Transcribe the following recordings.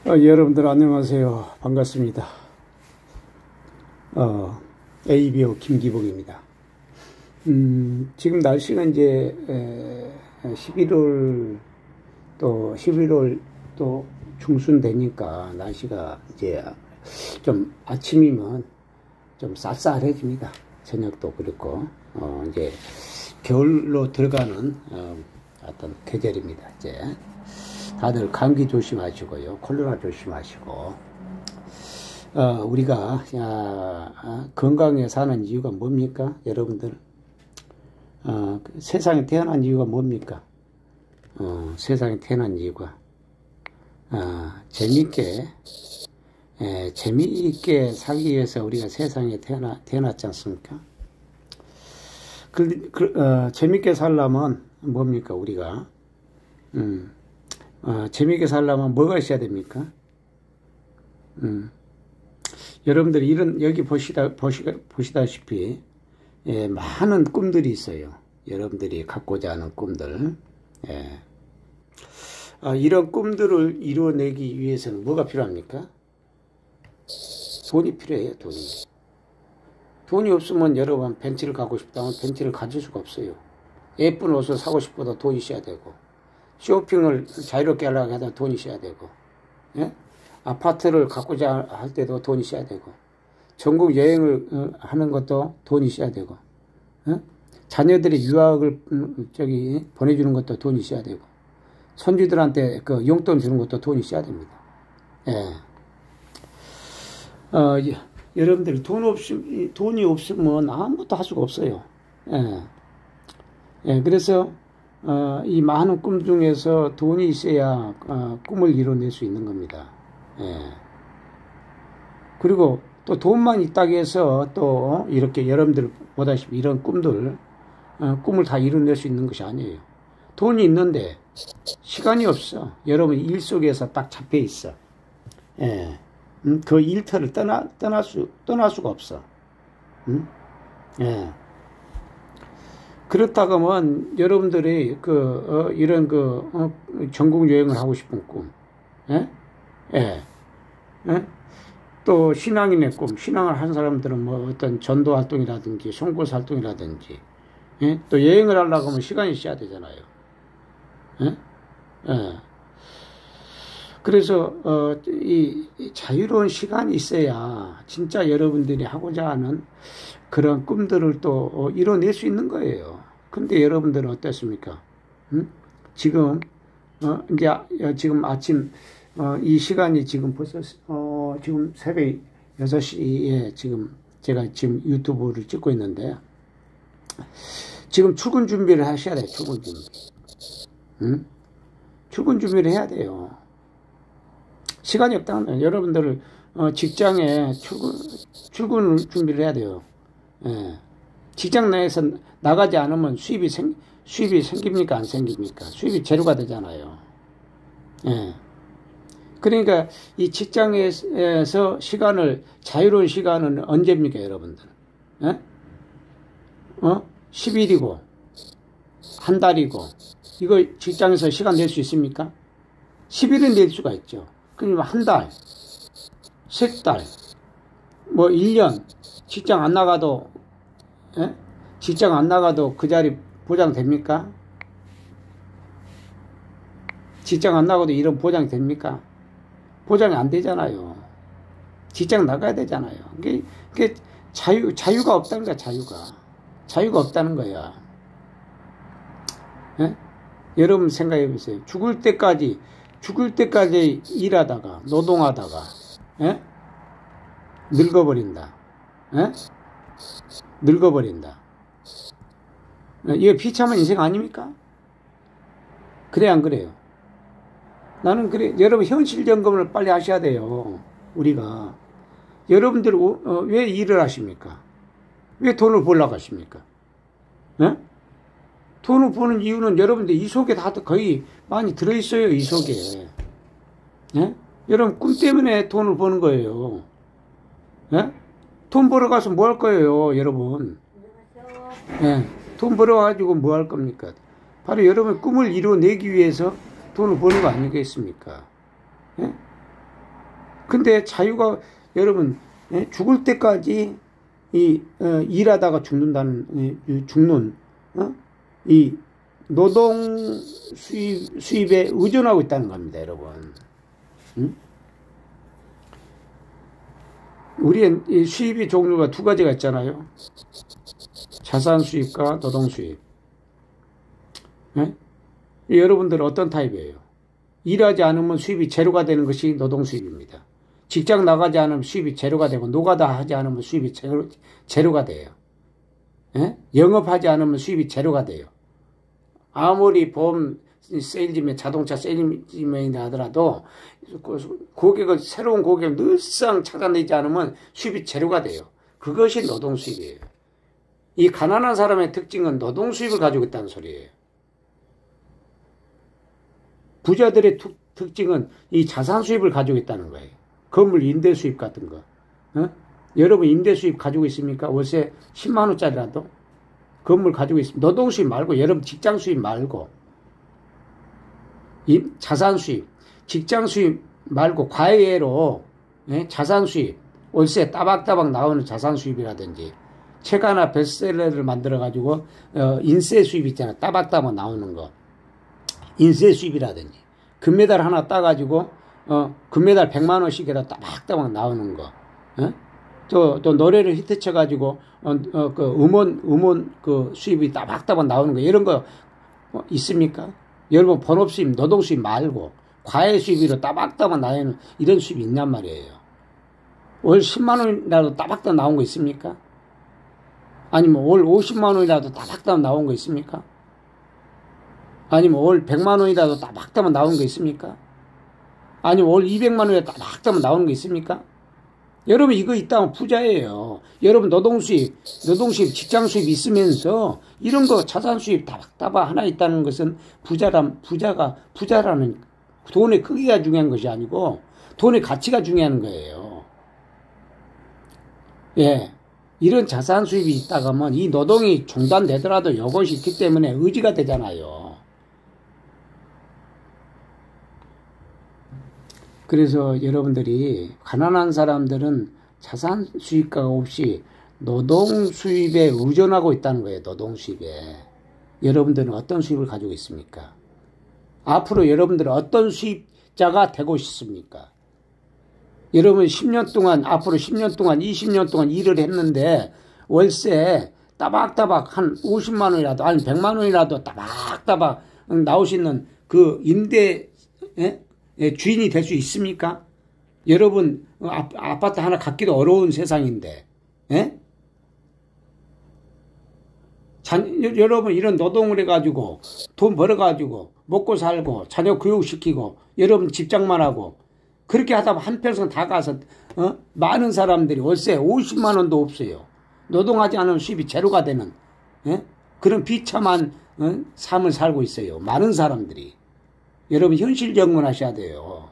여러분들 안녕하세요. 반갑습니다. ABO 김기복입니다. 지금 날씨가 이제 11월 또 중순 되니까 날씨가 이제 좀 아침이면 좀 쌀쌀해집니다. 저녁도 그렇고 이제 겨울로 들어가는 어떤 계절입니다. 이제 다들 감기 조심하시고요, 콜레라 조심하시고, 우리가 건강하게 사는 이유가 뭡니까? 여러분들, 세상에 태어난 이유가 뭡니까? 세상에 태어난 이유가 재미있게 살기 위해서 우리가 세상에 태어났지 않습니까? 재미있게 살려면 뭡니까? 우리가 재미있게 살려면 뭐가 있어야 됩니까? 여러분들이 여기 보시다시피 많은 꿈들이 있어요. 여러분들이 갖고자 하는 꿈들. 이런 꿈들을 이루어내기 위해서는 뭐가 필요합니까? 돈이 필요해요. 돈이 없으면 여러분 벤츠를 갖고 싶다면 벤츠를 가질 수가 없어요. 예쁜 옷을 사고 싶어도 돈이 있어야 되고, 쇼핑을 자유롭게 하려고 해도 돈이 있어야 되고, 아파트를 갖고자 할 때도 돈이 있어야 되고, 전국 여행을 하는 것도 돈이 있어야 되고, 자녀들이 유학을 보내주는 것도 돈이 있어야 되고, 손주들한테 그 용돈 주는 것도 돈이 있어야 됩니다. 여러분들이 돈이 없으면 아무것도 할 수가 없어요. 그래서 이 많은 꿈 중에서 돈이 있어야 꿈을 이뤄낼 수 있는 겁니다. 그리고 또 돈만 있다고 해서 또 이렇게 여러분들 보다시피 이런 꿈을 다 이뤄낼 수 있는 것이 아니에요. 돈이 있는데 시간이 없어. 여러분 일 속에서 딱 잡혀 있어. 그 일터를 떠날 수가 없어. 그렇다고 하면 여러분들이 이런 전국 여행을 하고 싶은 꿈, 또 신앙인의 꿈, 신앙을 한 사람들은 뭐 어떤 전도 활동이라든지 송골 활동이라든지, 또 여행을 하려고 하면 시간이 있어야 되잖아요. 그래서 이 자유로운 시간이 있어야 진짜 여러분들이 하고자 하는 그런 꿈들을 또 이뤄낼 수 있는 거예요. 근데 여러분들은 어떻습니까? 지금 지금 아침 이 시간이 지금 벌써 지금 새벽 6시에 제가 지금 유튜브를 찍고 있는데, 지금 출근 준비를 하셔야 돼요. 출근 준비. 출근 준비를 해야 돼요. 시간이 없다면 여러분들 직장에 출근 준비를 해야 돼요. 직장 내에서 나가지 않으면 수입이 생깁니까? 안 생깁니까? 수입이 제로가 되잖아요. 그러니까 이 직장에서 자유로운 시간은 언제입니까, 여러분들? 10일이고, 한 달이고, 이거 직장에서 시간 낼 수 있습니까? 10일은 낼 수가 있죠. 그러면 한 달, 세 달, 뭐 1년, 직장 안 나가도 그 자리 보장됩니까? 직장 안 나가도 이런 보장이 됩니까? 보장이 안 되잖아요. 직장 나가야 되잖아요. 그게 자유가 없다는 거야, 자유가 없다는 거야. 여러분 생각해 보세요. 죽을 때까지 일하다가, 노동하다가, 늙어버린다. 늙어버린다. 이거 비참한 인생 아닙니까? 그래, 안 그래요? 나는 그래. 여러분 현실 점검을 빨리 하셔야 돼요. 우리가. 여러분들 왜 일을 하십니까? 왜 돈을 벌려고 하십니까? 돈을 버는 이유는 여러분들 이 속에 다 거의 많이 들어있어요. 이 속에. 여러분 꿈 때문에 돈을 버는 거예요. 돈 벌어가서 뭐 할 거예요, 여러분? 돈 벌어가지고 뭐 할 겁니까? 바로 여러분 꿈을 이뤄내기 위해서 돈을 버는 거 아니겠습니까? 예? 근데 자유가 여러분 죽을 때까지 일하다가 죽는다는 죽는 이 노동 수입에 의존하고 있다는 겁니다, 여러분. 응? 우리의 수입의 종류가 두 가지가 있잖아요. 자산 수입과 노동 수입. 예? 여러분들은 어떤 타입이에요? 일하지 않으면 수입이 제로가 되는 것이 노동 수입입니다. 직장 나가지 않으면 수입이 제로가 되고, 노가다 하지 않으면 수입이 제로가 돼요. 예? 영업하지 않으면 수입이 제로가 돼요. 아무리 보험 세일즈맨, 자동차 세일즈맨이 하더라도 새로운 고객을 늘상 찾아내지 않으면 수입이 제로가 돼요. 그것이 노동 수입이에요. 이 가난한 사람의 특징은 노동 수입을 가지고 있다는 소리예요. 부자들의 특징은 이 자산 수입을 가지고 있다는 거예요. 건물 임대 수입 같은 거. 여러분 임대 수입 가지고 있습니까? 월세 10만 원짜리라도 건물 가지고 있습니다. 노동 수입 말고, 여러분 직장 수입 말고, 자산 수입, 직장 수입 말고 과외로 자산 수입, 월세 따박따박 나오는 자산 수입이라든지, 책 하나 베스트셀러를 만들어 가지고 인쇄 수입 있잖아요. 따박따박 나오는 거. 인쇄 수입이라든지, 금메달 하나 따가지고 금메달 100만 원씩이라 따박따박 나오는 거. 또 노래를 히트 쳐가지고 그 음원 그 수입이 따박따박 나오는 거, 이런 거 있습니까? 여러분 본업 수입, 노동 수입 말고 과외 수입으로 따박따박 나오는 이런 수입이 있냔 말이에요. 월 10만 원이라도 따박따박 나온 거 있습니까? 아니면 월 50만 원이라도 따박따박 나온 거 있습니까? 아니면 월 100만 원이라도 따박따박 나온 거 있습니까? 아니면 월 200만 원이라도 따박따박 나오는 거 있습니까? 여러분 이거 있다면 부자예요. 여러분 노동 수입, 직장 수입 있으면서 이런 거 자산 수입 따박따박 하나 있다는 것은 부자라는 돈의 크기가 중요한 것이 아니고 돈의 가치가 중요한 거예요. 예. 이런 자산 수입이 있다가 하면 이 노동이 중단되더라도 이것이 있기 때문에 의지가 되잖아요. 그래서 여러분들이 가난한 사람들은 자산 수입가가 없이 노동 수입에 의존하고 있다는 거예요. 노동 수입에. 여러분들은 어떤 수입을 가지고 있습니까? 앞으로 여러분들은 어떤 수입자가 되고 싶습니까? 여러분 10년 동안, 앞으로 10년 동안, 20년 동안 일을 했는데 월세 따박따박 한 50만 원이라도, 아니 100만 원이라도 따박따박 나올 수 있는 그 임대 주인이 될 수 있습니까? 여러분 아파트 하나 갖기도 어려운 세상인데, 여러분 이런 노동을 해가지고 돈 벌어가지고 먹고 살고 자녀 교육시키고 여러분 집장만 하고 그렇게 하다 보면 한평생 다 가서 많은 사람들이 월세 50만 원도 없어요. 노동하지 않으면 수입이 제로가 되는 그런 비참한 삶을 살고 있어요. 많은 사람들이. 여러분 현실 정문하셔야 돼요.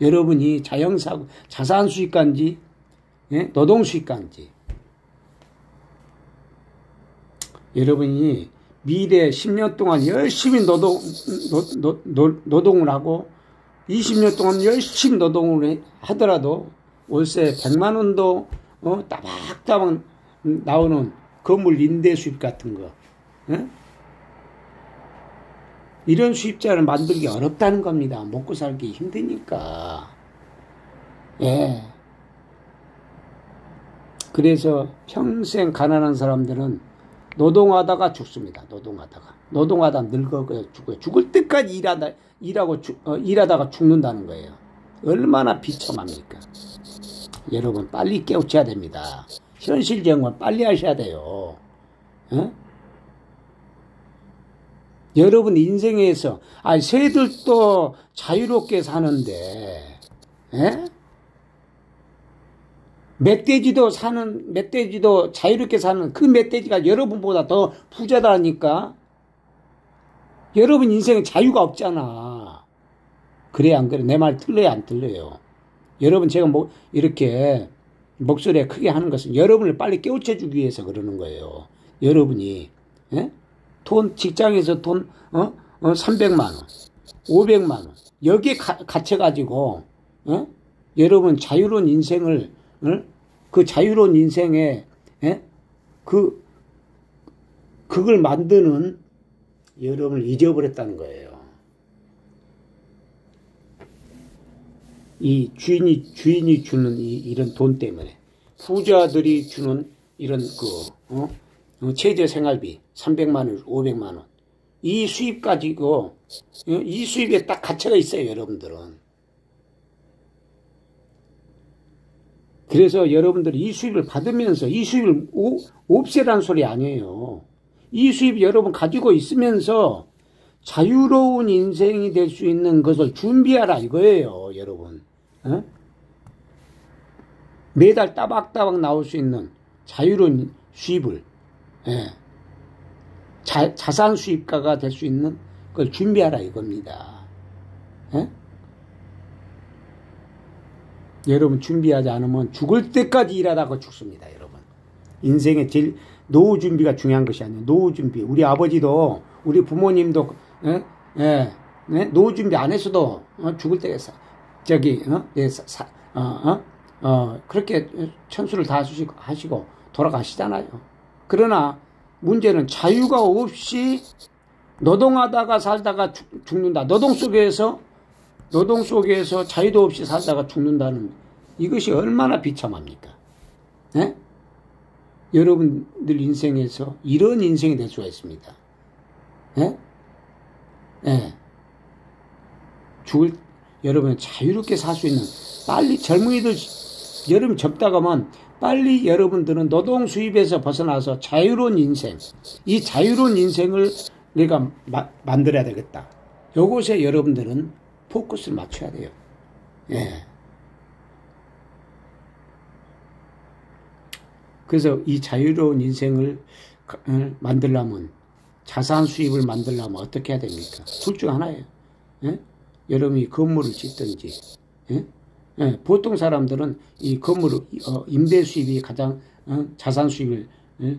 여러분이 자산 수익가인지 노동 수익가인지, 여러분이 미래 10년 동안 열심히 노동을 하고 20년 동안 열심히 노동을 하더라도 월세 100만 원도 따박따박 나오는 건물 임대 수입 같은 거, 이런 수입자를 만들기 어렵다는 겁니다. 먹고 살기 힘드니까. 예. 그래서 평생 가난한 사람들은 노동하다가 죽습니다. 노동하다 늙어 죽어요. 죽을 때까지 일하다가 죽는다는 거예요. 얼마나 비참합니까? 여러분 빨리 깨우쳐야 됩니다. 현실 정원 빨리 하셔야 돼요. 여러분 인생에서 새들도 자유롭게 사는데 멧돼지도 자유롭게 사는 그 멧돼지가 여러분보다 더 부자다니까. 여러분 인생에 자유가 없잖아. 그래 안 그래? 내 말 틀려요 안 틀려요? 여러분 제가 이렇게 목소리가 크게 하는 것은 여러분을 빨리 깨우쳐주기 위해서 그러는 거예요. 여러분이 직장에서 돈 300만 원 500만 원. 여기에 갇혀가지고, 여러분 자유로운 인생을, 그 자유로운 인생에, 그걸 만드는 여러분을 잊어버렸다는 거예요. 이 주인이 주는 이런 돈 때문에. 부자들이 주는 이런 최저 생활비 300만 원, 500만 원. 이 수입 가지고, 이 수입에 딱 갇혀가 있어요, 여러분들은. 그래서 여러분들이 이 수입을 받으면서 이 수입을 없애라는 소리 아니에요. 이 수입 여러분 가지고 있으면서 자유로운 인생이 될 수 있는 것을 준비하라 이거예요, 여러분. 매달 따박따박 나올 수 있는 자유로운 수입을, 자산 수입가가 될 수 있는 걸 준비하라 이겁니다. 여러분 준비하지 않으면 죽을 때까지 일하다가 죽습니다, 여러분. 인생의 제일 노후 준비가 중요한 것이 아니에요. 노후 준비. 우리 아버지도 우리 부모님도 노후 준비 안 했어도 죽을 때 그렇게 천수를 다 하시고 돌아가시잖아요. 그러나 문제는 자유가 없이 노동하다가 살다가 죽는다. 노동 속에서 자유도 없이 살다가 죽는다는 이것이 얼마나 비참합니까? 여러분들 인생에서 이런 인생이 될 수가 있습니다. 여러분 자유롭게 살 수 있는, 빨리 젊은이들, 여러분 젊다가만 빨리 여러분들은 노동 수입에서 벗어나서 자유로운 인생, 이 자유로운 인생을 내가 만들어야 되겠다. 요것에 여러분들은 포커스를 맞춰야 돼요. 그래서 이 자유로운 인생을 만들려면, 자산 수입을 만들려면 어떻게 해야 됩니까? 둘 중 하나예요. 여러분이 건물을 짓든지, 보통 사람들은 이 건물, 임대 수입이 가장, 자산 수입을,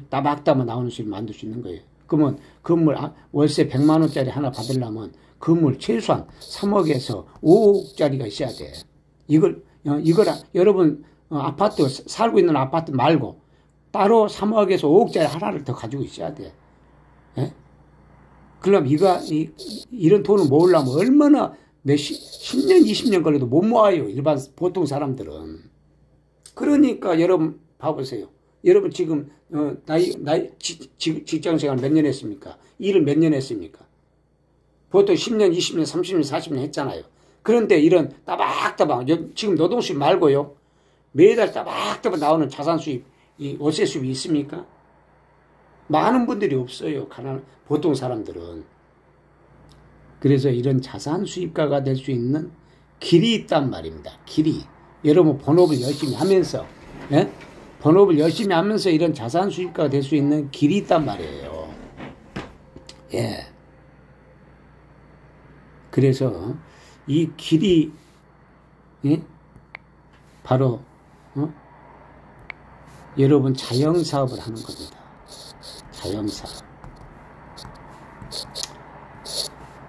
따박따박 나오는 수입을 만들 수 있는 거예요. 그러면 건물, 월세 100만 원짜리 하나 받으려면 건물 최소한 3억에서 5억짜리가 있어야 돼. 여러분, 아파트, 살고 있는 아파트 말고, 따로 3억에서 5억짜리 하나를 더 가지고 있어야 돼. 그럼 이런 돈을 모으려면 얼마나 10년, 20년 걸려도 못 모아요. 보통 사람들은. 그러니까 여러분 봐보세요. 여러분 지금, 직장 생활 몇 년 했습니까? 일을 몇 년 했습니까? 보통 10년, 20년, 30년, 40년 했잖아요. 그런데 이런 따박따박, 지금 노동수입 말고요. 매달 따박따박 나오는 자산 수입, 이 월세 수입이 있습니까? 많은 분들이 없어요. 보통 사람들은. 그래서 이런 자산 수입가가 될 수 있는 길이 있단 말입니다. 길이. 여러분 본업을 열심히 하면서, 본업을 열심히 하면서 이런 자산 수입가가 될 수 있는 길이 있단 말이에요. 그래서 이 길이, 바로, 여러분 자영사업을 하는 겁니다. 자영사업.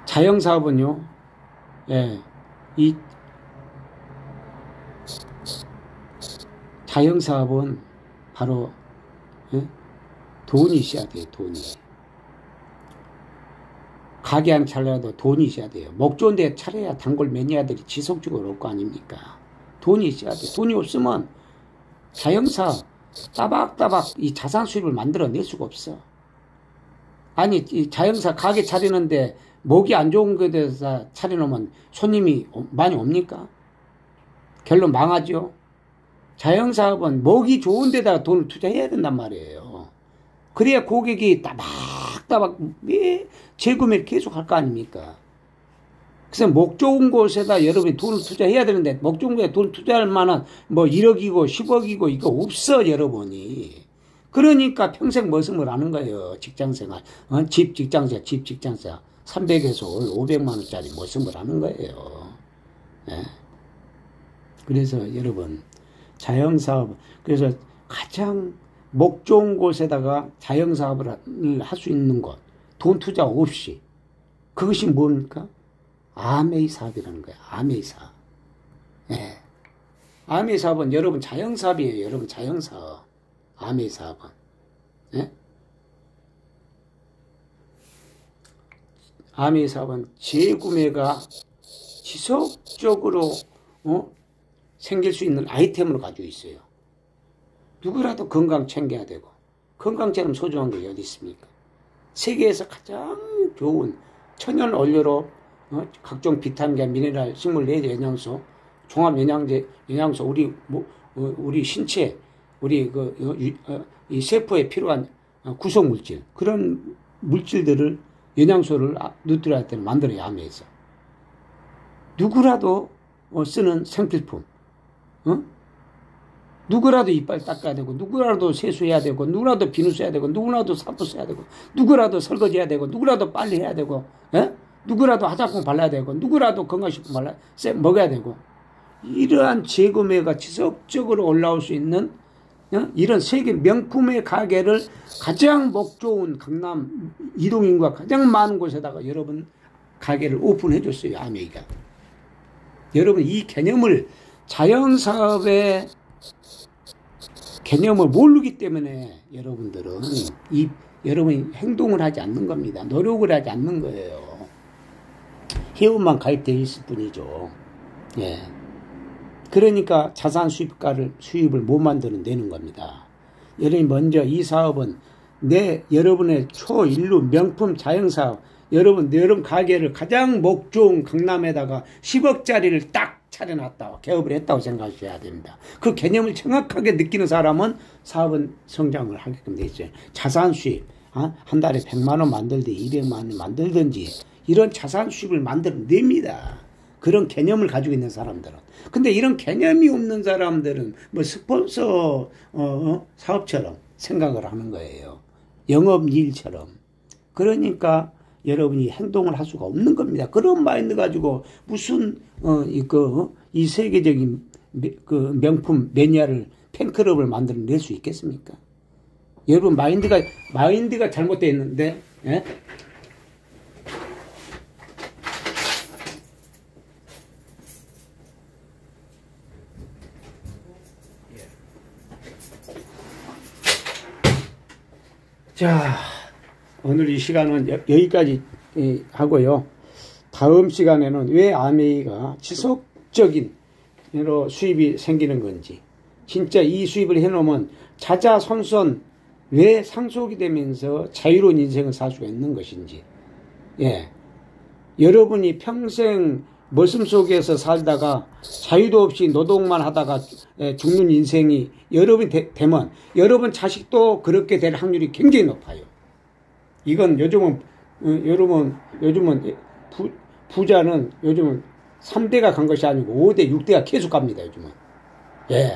자영사업은요, 이 자영사업은 바로, 돈이 있어야 돼요, 돈이. 가게 한 차려도 돈이 있어야 돼요. 목 좋은 데 차려야 단골 매니아들이 지속적으로 올 거 아닙니까? 돈이 있어야 돼요. 돈이 없으면 자영사업, 따박따박 이 자산 수입을 만들어낼 수가 없어. 아니, 이 자영사 가게 차리는데 목이 안 좋은 거에 대해서 차려놓으면 손님이 많이 옵니까? 결론 망하죠. 자영사업은 목이 좋은 데다가 돈을 투자해야 된단 말이에요. 그래야 고객이 따박따박 재구매를 계속 할 거 아닙니까? 그래서 목 좋은 곳에다 여러분이 돈을 투자해야 되는데, 목 좋은 곳에 돈을 투자할 만한 1억이고 10억이고 이거 없어, 여러분이. 그러니까 평생 머슴을 하는 거예요. 직장생활. 집 직장생활. 300에서 500만 원짜리 머슴을 하는 거예요. 그래서 여러분, 자영사업, 그래서 가장 목 좋은 곳에다가 자영사업을 할 수 있는 곳, 돈 투자 없이. 그것이 뭡니까? 아메이 사업이라는 거예요. 아메이 사업. 예. 아메이 사업은 여러분 자영사업이에요. 여러분 자영사업. 아메이 사업은. 예? 아메이 사업은 재구매가 지속적으로 생길 수 있는 아이템을 가지고 있어요. 누구라도 건강 챙겨야 되고 건강처럼 소중한 게 어디 있습니까? 세계에서 가장 좋은 천연 원료로 각종 비타민과 미네랄, 식물 내재 영양소, 종합 영양소 우리 신체 이 세포에 필요한 구성 물질 그런 물질들을 영양소를 누트리한테 만들어야 하면서 누구라도 쓰는 생필품, 누구라도 이빨 닦아야 되고 누구라도 세수해야 되고 누구라도 비누 써야 되고 누구라도 샴푸 써야 되고 누구라도 설거지해야 되고 누구라도 빨리 해야 되고 누구라도 화장품 발라야 되고 누구라도 건강식품 먹어야 되고 이러한 재구매가 지속적으로 올라올 수 있는 이런 세계 명품의 가게를 가장 목 좋은 강남 이동인구가 가장 많은 곳에다가 여러분 가게를 오픈해 줬어요. 아메이가. 여러분 이 개념을 자영사업의 개념을 모르기 때문에 여러분들은 여러분이 행동을 하지 않는 겁니다. 노력을 하지 않는 거예요. 회원만 가입되어 있을 뿐이죠. 예. 그러니까 자산 수입을 못 만들어내는 겁니다. 여러분이 먼저 이 사업은 여러분의 초일루 명품 자영사업, 여러분 가게를 가장 목 좋은 강남에다가 10억짜리를 딱 차려놨다, 개업을 했다고 생각하셔야 됩니다. 그 개념을 정확하게 느끼는 사람은 사업은 성장을 하게끔 돼 있어요. 자산 수입, 한 달에 100만 원 만들든지 200만 원 만들든지 이런 자산 수입을 만들어냅니다. 그런 개념을 가지고 있는 사람들은. 근데 이런 개념이 없는 사람들은 뭐 스폰서 사업처럼 생각을 하는 거예요. 영업일처럼. 그러니까 여러분이 행동을 할 수가 없는 겁니다. 그런 마인드 가지고 무슨 이 세계적인 명품 매니아를 팬클럽을 만들어낼 수 있겠습니까? 여러분 마인드가 잘못되어 있는데, 예? 자, 오늘 이 시간은 여기까지 하고요. 다음 시간에는 왜 아메이가 지속적인 수입이 생기는 건지, 진짜 이 수입을 해놓으면 자자손손 왜 상속이 되면서 자유로운 인생을 살 수가 있는 것인지, 예, 여러분이 평생 머슴 속에서 살다가 자유도 없이 노동만 하다가 죽는 인생이 여러분이 되면 여러분 자식도 그렇게 될 확률이 굉장히 높아요. 이건 요즘은 부자는 요즘은 3대가 간 것이 아니고 5대, 6대가 계속 갑니다. 요즘은. 예.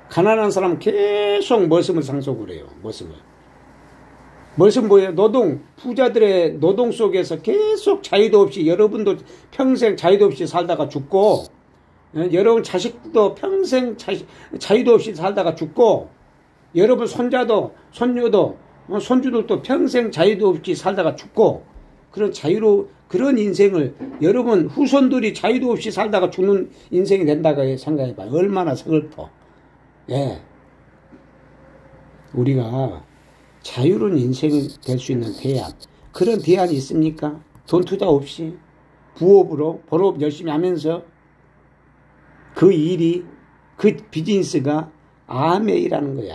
가난한 사람은 계속 머슴을 상속을 해요. 머슴 뭐예요? 부자들의 노동 속에서 계속 자유도 없이, 여러분도 평생 자유도 없이 살다가 죽고, 여러분 자식도 평생 자유도 없이 살다가 죽고, 여러분 손주도 평생 자유도 없이 살다가 죽고, 그런 인생을 여러분 후손들이 자유도 없이 살다가 죽는 인생이 된다고 생각해봐요. 얼마나 서글퍼. 예. 우리가 자유로운 인생이 될 수 있는 대안, 그런 대안이 있습니까? 돈 투자 없이 부업으로 본업 열심히 하면서 그 비즈니스가 아메이라는 거예요.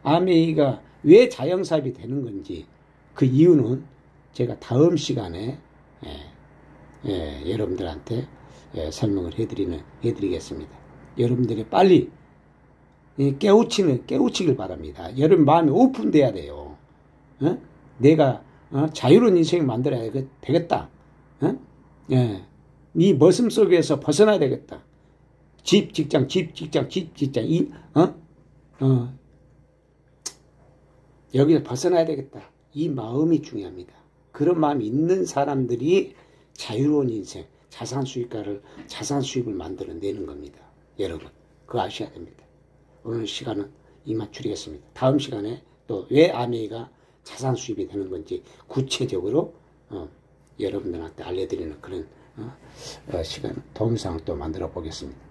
아메이가 왜 자영사업이 되는 건지 그 이유는 제가 다음 시간에 여러분들한테 설명을 해드리겠습니다. 여러분들이 빨리 깨우치길 바랍니다. 여러분 마음이 오픈돼야 돼요. 내가 자유로운 인생을 만들어야 되겠다. 이 머슴 속에서 벗어나야 되겠다. 집, 직장. 여기서 벗어나야 되겠다. 이 마음이 중요합니다. 그런 마음이 있는 사람들이 자유로운 인생, 자산 수입을 만들어내는 겁니다. 여러분, 그거 아셔야 됩니다. 오늘 시간은 이만 줄이겠습니다. 다음 시간에 또 왜 아메이가 자산 수입이 되는 건지 구체적으로 여러분들한테 알려드리는 그런 시간 동영상 또 만들어 보겠습니다.